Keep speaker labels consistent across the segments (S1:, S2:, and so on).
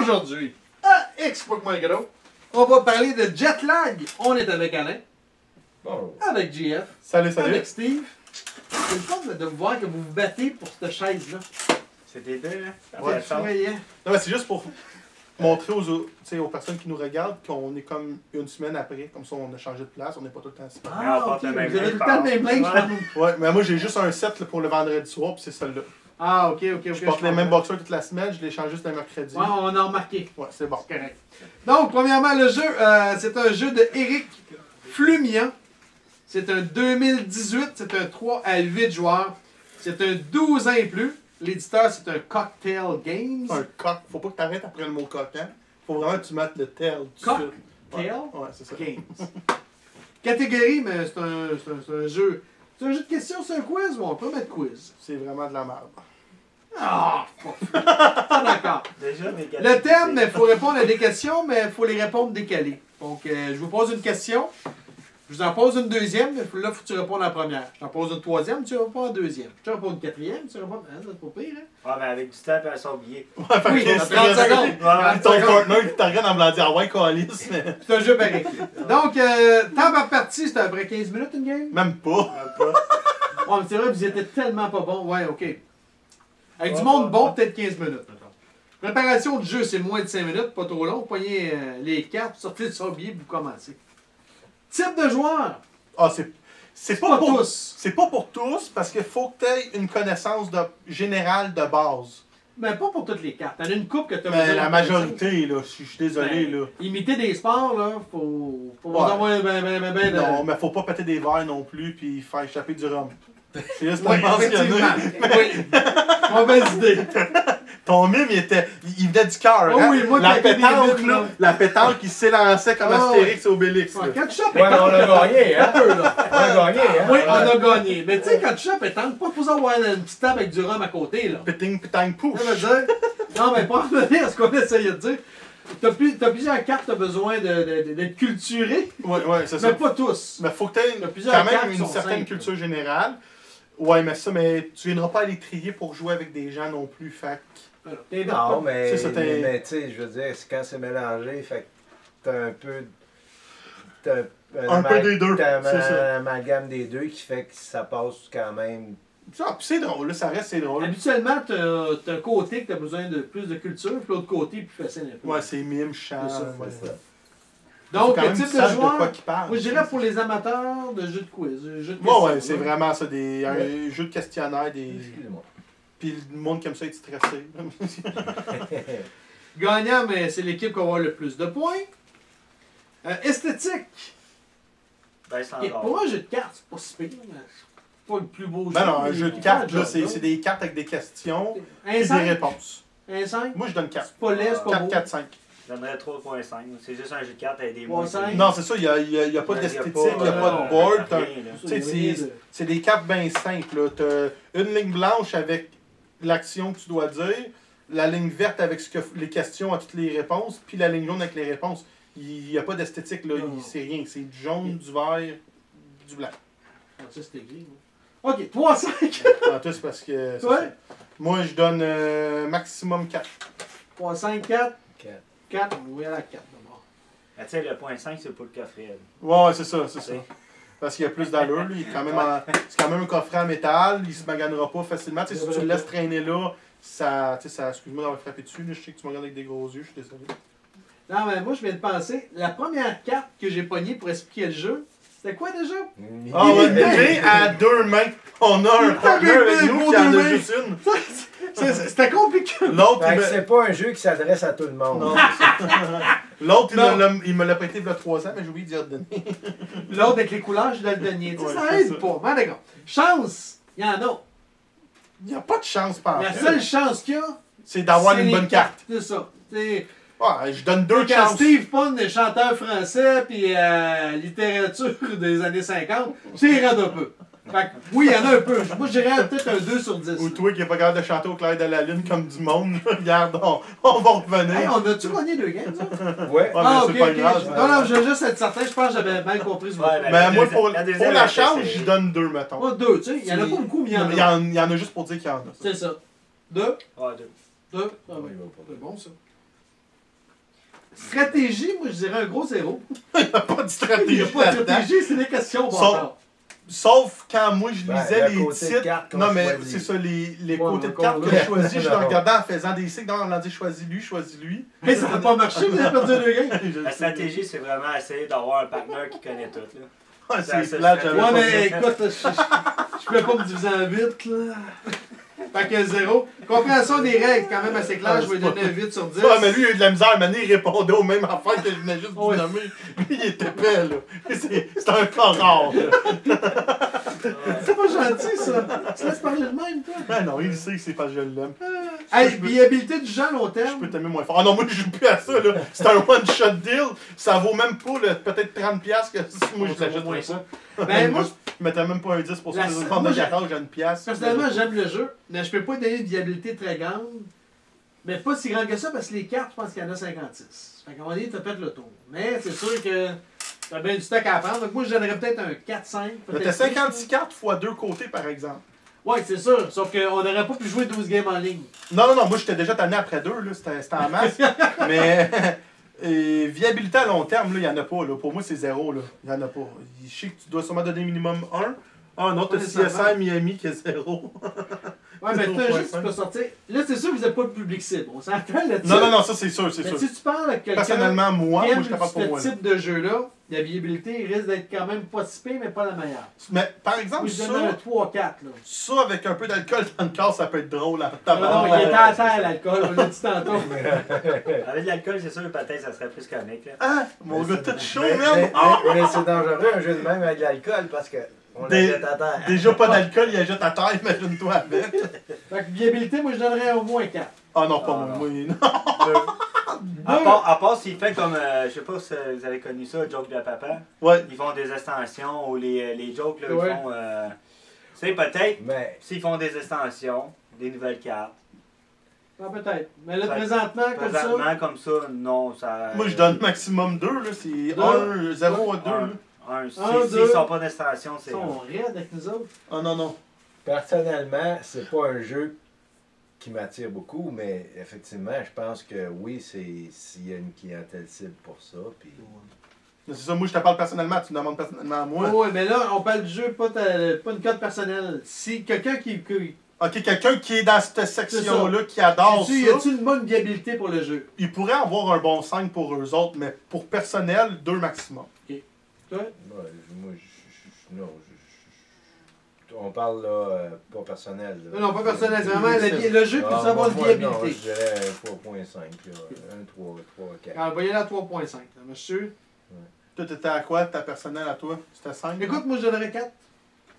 S1: Aujourd'hui, à Xbox Micro, on va parler de jet lag. On est avec Alain, avec JF,
S2: Salut, salut.
S1: avec Steve. C'est le fun de voir que vous vous battez pour cette chaise-là.
S3: C'était deux, hein?
S2: Ouais,
S1: C'est effrayant.
S2: Non, mais c'est juste pour montrer aux personnes qui nous regardent qu'on est comme une semaine après, comme ça on a changé de place, on n'est pas tout le temps assis.
S1: Ah,
S3: on
S1: ok.
S3: porte le même
S1: Vous avez
S3: linge,
S1: tout le temps le même linge,
S3: ouais.
S1: je
S2: Ouais, mais moi j'ai juste un set là, pour le vendredi soir, puis c'est celle-là.
S1: Ah, ok.
S2: Je porte les mêmes boxers toute la semaine, je les change juste le mercredi.
S1: Ouais, on a remarqué.
S2: Ouais, c'est bon.
S1: C'est correct. Donc, premièrement, le jeu, c'est un jeu de Eric Flumian. C'est un 2018, c'est un 3 à 8 joueurs. C'est un 12 ans et plus. L'éditeur, c'est un Cocktail Games.
S2: Un coq, faut pas que t'arrêtes après le mot coq, hein. Faut vraiment que tu mettes le tail tout de suite.
S1: Cocktail
S2: Ouais, c'est ça.
S1: Games. Catégorie, mais c'est un jeu. C'est un jeu de questions, c'est un quiz, ou on peut mettre quiz.
S2: C'est vraiment de la merde.
S1: Ah, pas d'accord.
S3: Déjà, mais
S1: Le thème, il faut répondre à des questions, mais il faut les répondre décalées. Donc, je vous pose une question. Je vous en pose une deuxième, mais là, il faut que tu répondes à la première. Je t'en pose une troisième, tu réponds à la deuxième. Je te réponds une quatrième, tu réponds. Hein, c'est pas pire, hein?
S3: Ah, mais avec du temps, puis elle sort oubliée.
S2: Ouais, fait
S1: Oui,
S2: que
S1: dans
S2: c'est
S1: 30 secondes.
S3: Ouais,
S2: ton partner qui t'arrête en me disant, ah ouais, calice, mais.
S1: C'est un jeu pareil. Donc, temps par partie, c'était après 15 minutes une game?
S2: Même pas.
S1: Oh, mais c'est vrai, vous étiez tellement pas bon. Ouais, ok. Avec du
S3: Ouais,
S1: monde
S3: ouais,
S1: bon,
S3: ouais.
S1: peut-être 15 minutes. Préparation du jeu, c'est moins de 5 minutes, pas trop long. Vous poignez les cartes, sortez le sablier, vous commencez. Type de joueur,
S2: Ah, c'est
S1: pas
S2: pas pour
S1: tous.
S2: C'est pas pour tous, parce qu'il faut que tu aies une connaissance générale de base.
S1: Mais pas pour toutes les cartes. T'en as une coupe que tu as
S2: Mais la majorité, là, je suis désolé, là.
S1: Imiter des sports, là, faut vous
S2: Ouais.
S1: avoir ben de...
S2: Non, mais faut pas péter des verres non plus, puis faire échapper du rhum. C'est juste
S1: Oui,
S2: à mentionner.
S1: effectivement. Oui. Mauvaise idée.
S2: Ton mime, il venait du cœur.
S1: Oh
S2: hein?
S1: oui, moi,
S2: la
S1: qui ai
S2: pétanque,
S1: des
S2: là,
S1: vides,
S2: la pétanque qui s'élançait comme
S1: Oh,
S2: Astérix et Obélix.
S1: Ouais,
S2: là.
S1: quand tu chopes
S3: Ouais, mais on a
S1: pétanque,
S3: gagné, hein?
S1: un peu, là.
S3: On a gagné, hein?
S1: Oui, on a gagné. Mais tu sais, quand tu chopes pétanque, pas pour avoir une petite table avec du rhum à côté, là.
S2: Péting, pétanque, pouf.
S1: Ça veut dire... Non, mais pas revenir à ce qu'on essayait de dire. T'as plusieurs cartes, t'as besoin d'être culturé,
S2: Ouais, c'est ça.
S1: mais pas tous.
S2: Mais faut que tu aies
S1: Il y a plusieurs
S2: quand
S1: cartes
S2: même
S1: qui
S2: une
S1: sont
S2: certaine
S1: simples.
S2: culture générale. Ouais, mais tu viendras pas à l'étrier pour jouer avec des gens non plus, fait que-
S1: T'es
S3: Non, mais,
S2: C'est ça, t'es-
S3: mais tu sais, je veux dire, c'est quand c'est mélangé, fait que t'as un peu... T'as
S2: Un peu des deux,
S3: T'as
S2: c'est ça.
S3: un amalgame des deux qui fait que ça passe quand même...
S2: Ah, puis c'est drôle, là, ça reste, c'est drôle.
S1: Habituellement, t'as un côté que t'as besoin de plus de culture, puis l'autre côté, plus facile un peu.
S2: Ouais, c'est mime, chant.
S1: C'est ça,
S2: ouais.
S3: c'est ça.
S1: Donc,
S2: Faut quand
S1: le
S2: même
S1: type
S2: que tu
S1: de
S2: saches de quoi
S1: joueur,
S2: qu'il parle.
S1: moi je dirais pour les amateurs de jeux de quiz. Jeux de
S2: Ouais,
S1: questions,
S2: ouais, c'est
S1: là.
S2: vraiment ça, un jeu de questionnaire,
S3: Excusez-moi.
S2: puis le monde qui aime ça être stressé.
S1: Gagnant, mais c'est l'équipe qui va avoir le plus de points. Esthétique.
S3: Ben, c'est
S1: Et pour un jeu de cartes, c'est pas si pire, mais c'est pas le plus beau jeu.
S2: Ben non, un jeu de cartes, là,
S1: c'est
S2: c'est des cartes avec des questions
S1: un
S2: et des
S1: 5.
S2: réponses.
S1: Un 5.
S2: Moi, je donne 4.
S1: C'est pas laid, c'est pas
S2: 4,
S1: beau.
S2: 4, 5.
S3: Je donnerais 3.5. C'est juste un jeu de cartes avec des
S1: 3.5.
S3: mots.
S2: Non, c'est ça, il n'y a, pas
S3: Il y a
S2: d'esthétique,
S3: pas,
S2: il n'y a pas de board. t'as-
S3: rien, là.
S2: Tu sais, c'est des cartes bien simples. là. T'as une ligne blanche avec l'action que tu dois dire, la ligne verte avec les questions à toutes les réponses, puis la ligne jaune avec les réponses. Il n'y a pas d'esthétique, là.
S1: Non.
S2: C'est rien. C'est du jaune, du vert, du blanc.
S1: Ah, ça, c'était gris. moi. Ok, 3-5.
S2: En tout, c'est parce que. c'est
S1: Ouais.
S2: ça. Moi, je donne maximum 4.
S1: 3-5, 4.
S3: Quatre.
S1: 4, on va y aller à 4 d'abord.
S3: Ah, tu sais, le point 5, c'est pour le coffret.
S2: Ouais, c'est ça, c'est ça.
S3: C'est-
S2: Parce qu'il y a plus d'allure, lui. Il est quand même c'est quand même un coffret en métal, il se maganera pas facilement. Tu sais, si tu le laisses traîner là, ça. Tu sais, ça. Excuse-moi d'avoir frappé dessus, là. Je sais que tu me regardes avec des gros yeux, je suis désolé.
S1: Non, mais moi, je viens de penser, la première carte que j'ai pognée pour expliquer le jeu, c'était quoi déjà?
S2: Ah ouais, j'ai à 2 mains. On a un partner avec nous qui en a juste une.
S1: C'était compliqué.
S2: L'autre,
S3: Fait
S2: il
S3: que
S2: me...
S3: c'est pas un jeu qui s'adresse à tout le monde.
S2: Non, l'autre,
S1: Non.
S2: il me l'a prêté il y a 3 ans, mais j'ai oublié d'y redonner.
S1: L'autre avec les couleurs, je dois le donner. Tu sais,
S2: Ouais,
S1: ça
S2: c'est
S1: aide
S2: ça.
S1: pas. Mais d'accord. Chance, il y en a.
S2: Il n'y a pas de chance par
S1: La seule chance qu'il y a,
S2: c'est d'avoir
S1: c'est
S2: une
S1: les
S2: bonne carte.
S1: C'est ça. C'est
S2: Ouais, je donne 2
S1: quand
S2: chances.
S1: Steve Pun est chanteur français puis littérature des années 50, c'est raide un peu. Fait que, oui, il y en a un peu. Moi, je dirais peut-être un 2 sur 10.
S2: Ou toi qui n'est pas capable de chanter au clair de la lune comme du monde. Regarde, on va revenir.
S1: Hey, on a-tu gagné 2 games, ça?
S3: Ouais.
S2: Ouais,
S1: Ah,
S2: mais
S1: ok,
S2: c'est pas
S1: ok.
S2: grave.
S1: Non, non, je veux juste être certain. Je pense que j'avais mal compris ce mot.
S3: Ouais,
S2: Mais moi, pour
S3: la
S2: la
S3: deuxième,
S2: chance,
S3: c'est-
S2: j'y donne 2, mettons.
S1: Moi, 2, tu sais. Il y en a pas beaucoup, mais il y en a.
S2: Il y en a juste pour dire qu'il y en a.
S1: C'est ça. 2?
S3: Ouais, deux.
S1: 2? Ah oui, c'est bon, ça. Stratégie, moi je dirais un gros 0.
S2: Il n'y a pas de
S1: Il n'y a
S2: stratégie
S1: pas de
S2: là-dedans.
S1: stratégie, c'est des questions bâtards.
S2: Sauf quand moi je
S3: Ben,
S2: lisais
S3: le
S2: les
S3: côté de
S2: titres.
S3: carte qu'on
S2: Non, mais
S3: choisit.
S2: c'est ça, les
S1: Ouais,
S2: côtés de
S1: encore
S2: cartes que
S1: là.
S2: je choisis, je le
S3: Non.
S2: regardais en faisant des cycles. Non, on a dit choisis lui.
S1: Mais ça n'a pas marché, vous avez perdu le game.
S4: La stratégie, c'est vraiment essayer d'avoir un partenaire qui connaît tout. Là.
S2: Ouais,
S4: Ça,
S2: c'est
S4: ça,
S2: plate,
S4: ça,
S2: j'avais
S1: Ouais,
S2: pas
S1: mais
S2: ça.
S1: écoute, je pouvais pas me diviser en 8, là. Fait que 0. Compréhension des règles, quand même assez clair, je vais lui donner un 8 sur 10.
S2: Ouais, mais lui, il a eu de la misère. Mané, il répondait aux mêmes affaires que je venais juste de
S1: Ouais.
S2: nommer. Lui, il était épais, là. C'est un cas rare, là.
S1: C'est pas gentil, ça. Tu laisses parler de même, toi.
S2: Ah non, il sait que c'est parce que je l'aime.
S1: Hey,
S2: je peux-
S1: viabilité du jeu à long
S2: Je
S1: terme.
S2: peux t'aimer moins fort. Ah non, moi, je joue plus à ça, là. C'est un one-shot deal. Ça vaut même pas, peut-être 30$ que si moi, je l'achète
S1: moins
S2: ça.
S1: Ben, moi,
S2: je mettais même pas un 10 pour ça.
S1: La
S2: Les
S1: seule-
S2: autres
S1: moi,
S2: de
S1: j'ai-
S2: garage à une pièce.
S1: personnellement, j'aime le jeu, mais je peux pas donner une viabilité très grande. Mais pas si grande que ça, parce que les cartes, je pense qu'il y en a 56. Fait qu'à un moment donné, t'as fait le tour. Mais c'est sûr que t'as bien du stock à apprendre. Donc moi, je donnerais peut-être un 4-5.
S2: Mais
S1: peut-être
S2: t'as
S1: plus,
S2: 56 cartes fois 2 côtés, par exemple.
S1: Ouais, c'est sûr. Sauf qu'on n'aurait pas pu jouer 12 games en ligne.
S2: Non, moi, j'étais déjà tanné après 2, là. C'était en masse. Mais viabilité à long terme, là, il n'y en a pas, là. Pour moi, c'est 0, là. Il n'y en a pas. Je sais que tu dois sûrement donner minimum 1. Ah non, t'as
S1: Pas
S2: CSI
S1: nécessairement.
S2: Miami qui est 0.
S1: Ouais, mais c'est un jeu que tu
S2: 0.5.
S1: peux sortir. Là, c'est sûr que vous n'êtes pas le public cible. On s'entend là-dessus.
S2: Non, ça, c'est sûr,
S1: Mais si tu parles à quelqu'un
S2: Personnellement, moi,
S1: qui aime
S2: je suis capable pour moi.
S1: ce
S2: là.
S1: type de jeu-là, la viabilité risque d'être quand même pas si pire, mais pas la meilleure.
S2: Mais par
S1: Moi,
S2: exemple,
S1: je donnerais un
S2: ça,
S1: 3-4. Là.
S2: ça, avec un peu d'alcool dans le corps, ça peut être drôle. Hein.
S1: Non, non, il était à terre, l'alcool, on l'a dit tantôt.
S4: Avec de l'alcool, c'est sûr, peut-être ça serait plus comique. Là.
S2: Ah, mon gars, tout chaud,
S3: Mais,
S2: même. Ah!
S3: mais c'est dangereux un jeu de même avec de l'alcool parce que on
S2: Des-
S3: la jette à terre.
S2: Déjà pas d'alcool, il ajoute à terre, imagine-toi avec.
S1: Fait que viabilité, moi, je donnerais au moins 4.
S2: Ah non, pas
S3: Ah,
S2: moi.
S3: non.
S2: Moi, non.
S4: À part s'il fait comme, je sais pas si vous avez connu ça, Joke de Papa.
S2: Ouais.
S4: Ils font des extensions ou les jokes, là,
S1: Ouais.
S4: ils font. Tu sais, peut-être,
S3: Mais
S4: s'ils font des extensions, des nouvelles cartes.
S1: Ah, peut-être. Mais là,
S4: Fait-
S1: présentement, comme ça,
S4: Présentement, comme ça, non, ça.
S2: Moi, je donne maximum 2, là. C'est 1, 0 à 2, là.
S4: S'ils sont pas d'extension,
S1: ils
S4: c'est.
S1: sont raides avec nous autres.
S2: Ah non.
S3: personnellement, c'est pas un jeu qui m'attire beaucoup, mais effectivement, je pense que oui, s'il y a une clientèle cible pour ça. Puis...
S2: C'est ça, moi, je te parle personnellement, tu me demandes personnellement à moi.
S1: Oui, mais là, on parle du jeu, pas une cote personnelle. Si quelqu'un qui
S2: Ok, quelqu'un qui est dans cette section-là, qui adore ça,
S1: y a-tu une bonne viabilité pour le jeu?
S2: il pourrait avoir un bon 5 pour eux autres, mais pour personnel, 2 maximum.
S1: Toi?
S3: Ouais, moi, on parle là, pas personnel. Là.
S1: Non, pas personnel, c'est vraiment le jeu pour
S3: Ah,
S1: savoir une
S3: moi,
S1: viabilité.
S3: Non, je dirais 3.5, là. 1, 3, 4.
S1: Alors, voyez là à 3.5, là, monsieur.
S2: Toi, t'étais à quoi, ta personnelle à toi? C'était 5?
S1: Écoute, moi, je donnerais 4.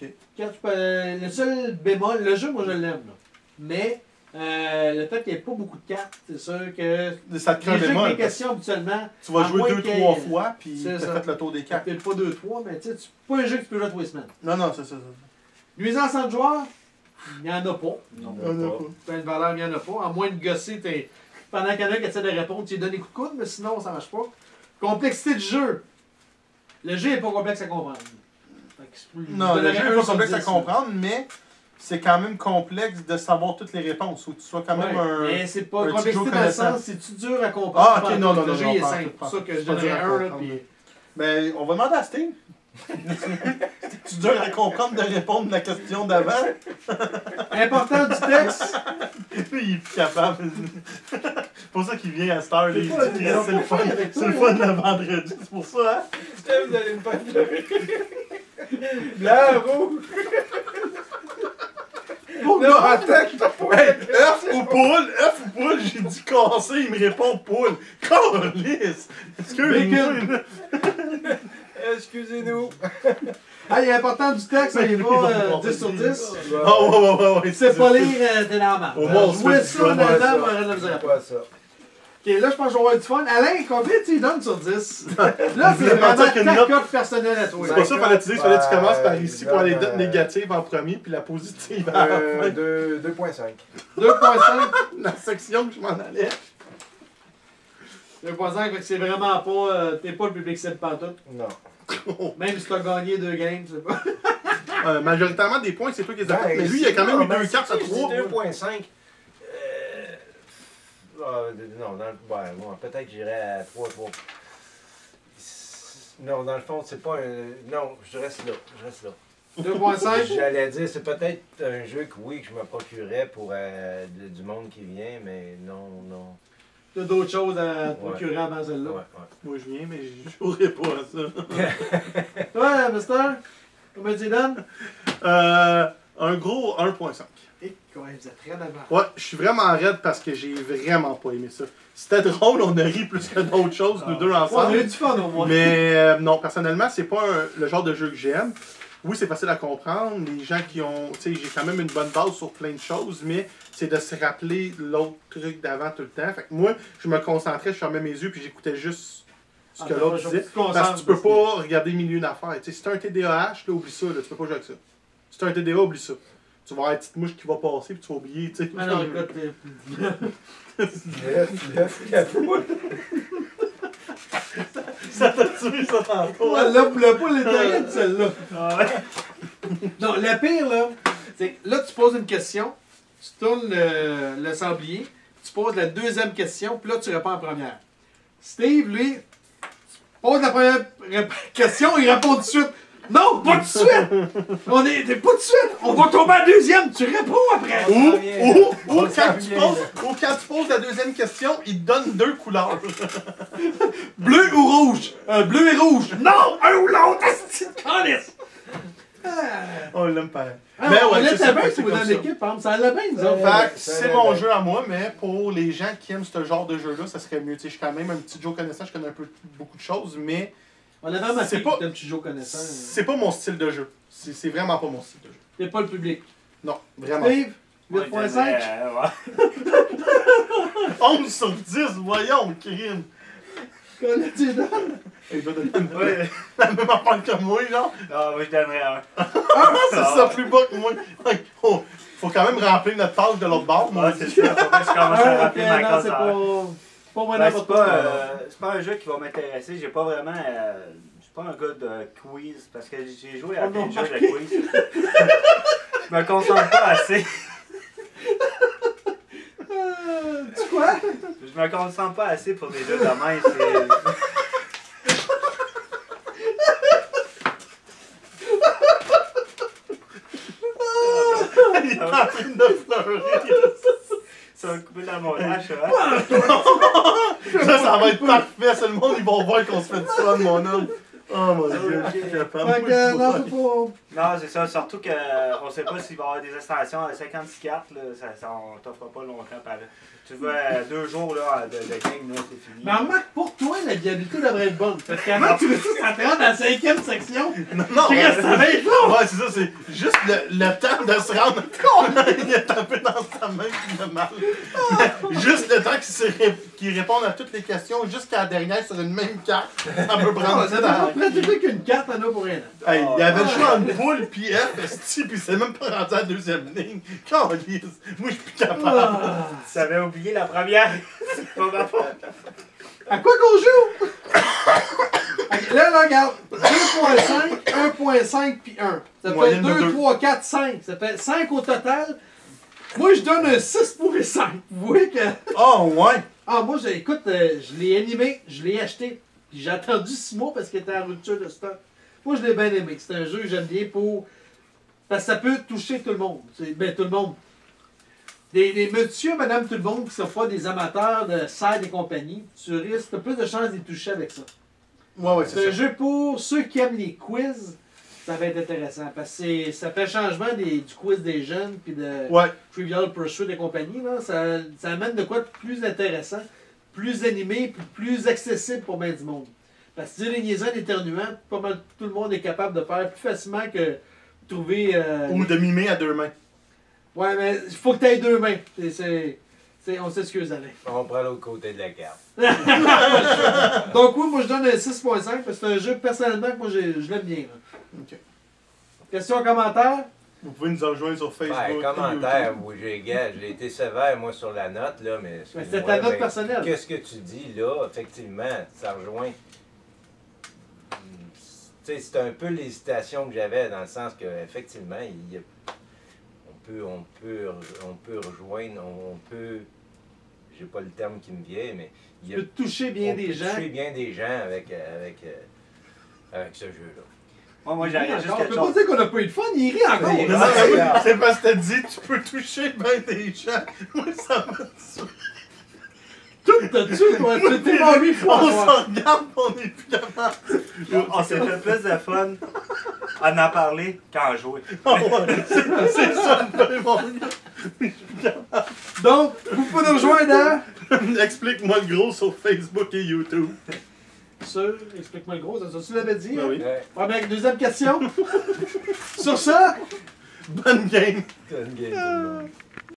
S2: Ok.
S1: 4, le seul bémol, le jeu, moi, je l'aime, là. Mais, le fait qu'il n'y ait pas beaucoup de cartes, c'est sûr que...
S2: Ça te crée un
S1: Les jeux
S2: bémol.
S1: avec des questions, habituellement,
S2: Tu vas
S1: à
S2: jouer
S1: moins
S2: 2-3
S1: qu'il-
S2: fois, puis
S1: c'est
S2: t'as
S1: ça.
S2: fait le tour des cartes.
S1: peut-être pas 2-3, mais tu sais, c'est pas un jeu que tu peux jouer tous les semaines.
S2: Non, c'est ça.
S1: Nuisance entre joueurs, il n'y en a pas.
S4: Non,
S2: On a
S4: pas.
S2: pas.
S1: Plein de valeur, il n'y en a pas. À moins de gosser, pendant qu'il y en a qui essaie de répondre, tu lui donnes des coups de coude, mais sinon, ça marche pas. Complexité du jeu. Le jeu n'est pas complexe à comprendre. Fait que je
S2: Non, le
S1: donnerais
S2: jeu
S1: un
S2: n'est pas
S1: sur
S2: complexe à
S1: 10,
S2: comprendre, mais c'est quand même complexe de savoir toutes les réponses. Faut que tu sois quand
S1: là.
S2: même
S1: Ouais,
S2: un...
S1: mais c'est pas
S2: un
S1: complexité
S2: petit
S1: dans le
S2: connaissant.
S1: sens, c'est-tu dur à comprendre?
S2: Ah, ok,
S1: Pas
S2: non,
S1: en tout.
S2: non,
S1: Le
S2: non,
S1: jeu
S2: non,
S1: il est
S2: pas en
S1: simple.
S2: tout,
S1: C'est
S2: pas
S1: pour ça
S2: en
S1: que
S2: tout.
S1: je
S2: Pas dur
S1: donnerais
S2: à
S1: un, là,
S2: comprendre.
S1: puis...
S2: Ben, on va demander à Steve. C'est dur à comprendre de répondre à la question d'avant.
S1: Important du texte,
S2: Lui, il est plus capable. C'est pour ça qu'il vient à cette heure. Là, il dit
S1: C'est pas-
S2: que c'est le fun. C'est le fun le vendredi. C'est pour ça, hein?
S3: Vous allez me faire pleurer. Blanc, rouge.
S2: Oh,
S3: Non,
S2: non.
S3: attends, je t'en fous.
S2: Hey, œuf ou poule, j'ai dit casser, il me répond poule. Calice! Excuse-moi.
S3: Excusez-nous.
S1: hey, important du texte, il va 10 sur 10.
S2: Oh, ouais.
S1: C'est pas lire, t'es dans la merde.
S2: Au moins, on se
S1: Jouer
S2: fait du
S1: ça
S2: fun,
S1: dans le
S2: ouais,
S1: temps,
S3: ça.
S1: on aurait de la misère.
S3: C'est pas ça.
S1: Ok, là, je pense que je vais avoir du fun. Alain, combien tu lui donnes sur 10? Là, c'est
S2: voulais
S1: vraiment
S2: partir avec une
S1: ta
S2: note.
S1: cote personnelle à toi.
S2: C'est pour ça qu'il fallait te dire, fallait que tu commences par ici pour aller
S3: donne,
S2: négatives en premier, puis la positive à la fin.
S3: 2.5.
S1: 2.5.
S2: La section que je m'en allais.
S1: 2.5, fait que c'est vraiment pas... t'es pas le public cible pantoute.
S3: Non.
S1: Même si t'as gagné 2 games, c'est pas...
S2: Majoritairement des points, c'est toi qui les as
S3: Ben,
S2: fait. Mais lui, il a quand même eu
S3: ben,
S2: 2 cartes à
S3: si tu
S2: 3.
S3: dis 2.5. Non, ouais, moi, peut-être que j'irais à 3. Non, dans le fond, c'est pas un. Non, je reste là.
S1: 2.5.
S3: J'allais dire, c'est peut-être un jeu que oui, que je me procurais pour du monde qui vient, mais non.
S1: T'as d'autres choses à te procurer avant celle-là.
S3: Ouais.
S2: Moi, je viens, mais je jouerai pas à ça.
S1: Toi, Mister, comment tu donnes?
S2: Un gros 1.5.
S1: Et quand même, vous êtes très d'avant.
S2: Ouais, je suis vraiment raide parce que j'ai vraiment pas aimé ça. C'était drôle, on a ri plus que d'autres choses, nous deux
S1: On a
S2: ensemble.
S1: eu du fun au moins.
S2: Mais non, personnellement, c'est pas le genre de jeu que j'aime. Oui, c'est facile à comprendre. Les gens qui ont. Tu sais, j'ai quand même une bonne base sur plein de choses, mais c'est de se rappeler l'autre truc d'avant tout le temps. Fait que moi, je me concentrais, je fermais mes yeux, puis j'écoutais juste ce que l'autre disait. Parce que tu peux pas regarder milieu d'affaires. Tu sais, si t'as un TDAH, là, oublie ça, là, tu peux pas jouer avec ça. Si t'as un TDA, oublie ça. Tu vas avoir une petite mouche qui va passer, puis tu vas oublier, tu sais.
S1: Ah non, écoute,
S2: Ça t'a tué, ça, tantôt.
S1: là, vous voulez pas l'intérêt de celle-là. Non, le pire, là, c'est que là, tu poses une question, tu tournes le sablier, tu poses la deuxième question, puis là, tu réponds en première. Steve, lui, tu poses la première question, il répond tout de suite. Non, pas tout de suite! Pas tout de suite! On va tomber à la deuxième, tu réponds après!
S2: Ou quand tu poses la deuxième question, il te donne deux couleurs.
S1: Bleu ou rouge? Bleu et rouge! Non! Un ou l'autre! C'est une calice!
S2: On l'aime pas.
S1: Ah,
S2: Mais
S1: on
S2: ouais, c'est
S1: était
S2: ça,
S1: bien
S2: c'est
S1: si vous
S2: comme
S1: dans
S2: ça.
S1: l'équipe, par exemple. Ça allait bien, nous autres.
S2: Fait que
S3: ça
S2: c'est
S3: allait
S2: mon
S3: bien.
S2: jeu à moi, mais pour les gens qui aiment ce genre de jeu-là, ça serait mieux. Tu sais, je suis quand même un petit Joe connaissant, je connais beaucoup de choses, mais
S1: On a vraiment
S2: c'est
S1: fait
S2: pas-
S1: un petit jeu connaissant.
S2: c'est pas mon style de jeu. C'est vraiment pas mon style de jeu.
S1: C'est pas le public.
S2: Non, vraiment.
S1: Steve, 8.5.
S2: 11 sur 10, voyons, crime.
S1: Comment tu donnes?
S2: Il doit donner
S4: Ouais.
S2: la même affaire que moi, genre.
S4: Non, moi je donnerais un.
S2: C'est ça, plus bas que moi. Oh, faut quand même remplir notre tâche de l'autre bord, moi.
S4: Ouais, c'est ça. Faut que je commence à rappeler ma
S1: non,
S4: case.
S1: c'est pas moi
S4: Ben,
S1: n'importe quoi.
S4: c'est pas un jeu qui va m'intéresser. J'ai pas vraiment. Je suis pas un gars de quiz parce que j'ai joué à
S1: Oh
S4: plein
S1: non,
S4: de jeux de quiz. Je me concentre pas assez.
S1: Tu quoi?
S4: Je me concentre pas assez pour des jeux de même. C'est.
S2: Il est en train de pleurer.
S4: Ça va couper dans mon lâche, hein?
S2: Ça va être parfait. C'est le monde, ils vont voir qu'on se fait du fun, mon homme. Oh mon dieu, je suis capable.
S1: Fait que, non, c'est pas.
S4: Non, c'est ça. Surtout qu'on sait pas s'il va y avoir des installations à 56 cartes. Là, on t'offre pas longtemps par là. Tu vas 2 jours là, de game, là, c'est fini.
S1: Mais remarque, pour toi, la viabilité devrait être bonne. Parce qu'avant, tu me dis que ça te rend dans la 5e section.
S2: Non,
S1: Chris, ça va être long!
S2: ouais, c'est ça, c'est juste le temps de se rendre il a tapé dans sa main qui a mal. Juste le temps qu'il réponde à toutes les questions jusqu'à la dernière sur une même carte. Ça peut prendre
S1: Ah,
S2: du
S1: ça
S2: temps.
S1: devrait pratiquer qu'une carte, en a pour rien.
S2: Hey, il y avait le choix entre poule puis F, esti, puis c'est même pas rendu à la deuxième ligne. Calisse. Moi, je suis plus capable.
S1: Ah.
S4: Tu avais oublié la première. C'est pas ma faute.
S1: À quoi qu'on joue? Ok, là, regarde. 2.5, 1.5 puis 1. Ça fait
S2: Moyenne de
S1: 2,
S2: deux.
S1: 3, 4, 5. Ça fait 5 au total. Moi, je donne un 6.5. Vous voyez que...
S2: Oh, ouais.
S1: Ah, moi, écoute, je l'ai animé, je l'ai acheté. Puis j'ai attendu 6 mois parce qu'il était en rupture de stock. Moi, je l'ai bien aimé. C'est un jeu que j'aime bien pour... Parce que ça peut toucher tout le monde. Ben, tout le monde. Des monsieur, madame, tout le monde qui ne sont pas des amateurs de side et compagnie, tu risques t'as plus de chances d'y toucher avec ça.
S2: Ouais,
S1: C'est
S2: c'est
S1: un
S2: ça.
S1: jeu pour ceux qui aiment les quiz. Ça va être intéressant parce que ça fait changement du quiz des jeunes puis de
S2: Ouais.
S1: Trivial Pursuit et compagnie. Là. Ça amène de quoi de plus intéressant, plus animé puis plus accessible pour bien du monde. Parce que dire les niaiseries en éternuant, pas mal tout le monde est capable de faire plus facilement que trouver.
S2: Ou de mimer à deux mains.
S1: Ouais, mais il faut que tu aies 2 mains. On s'excuse, Alain.
S3: On prend l'autre côté de la carte.
S1: Donc, oui, moi je donne un 6.5 parce que c'est un jeu personnellement que moi je l'aime bien. Là.
S2: Ok.
S1: Question, commentaire?
S2: Vous pouvez nous en rejoindre sur Facebook.
S3: Ben,
S2: et
S3: commentaire,
S2: YouTube.
S3: oui, j'ai été sévère, moi, sur la note, là, mais...
S1: c'est ta note personnelle.
S3: Qu'est-ce que tu dis, là, effectivement, ça rejoint... Tu sais, c'est un peu l'hésitation que j'avais, dans le sens que, effectivement, on peut rejoindre, j'ai pas le terme qui me vient, mais il y
S1: Tu
S3: a,
S1: peux toucher bien
S3: on
S1: des
S3: peut
S1: gens.
S3: toucher bien des gens avec ce jeu-là.
S4: Moi,
S1: Il
S4: j'aurais
S1: rit
S4: juste
S1: encore.
S4: quelque
S1: On peut pas
S4: chose.
S1: dire qu'on a pas eu de fun, il rit encore.
S3: Il rit.
S2: Non,
S3: Ah,
S2: oui,
S3: regarde.
S2: c'est parce que t'as dit tu peux toucher ben des gens. Moi, ça m'a tué.
S1: Tout t'as-tu, toi? Tu t'es mort 8 fois,
S2: On
S1: toi.
S2: s'en regarde, on est plus capable.
S4: On s'est fait plus de fun à en parler qu'en jouer.
S2: Oh, ouais, c'est ça, ben, mon gars.
S1: Donc, vous pouvez nous rejoindre à...
S2: Explique-moi le gros sur Facebook et YouTube.
S1: Sur, explique-moi le gros, ça tu l'avais dit?
S2: Ben
S1: hein?
S2: oui.
S3: Ouais,
S1: Ouais, ben, deuxième question. Sur ça,
S2: Bonne game.
S3: c'est une game, tout le monde.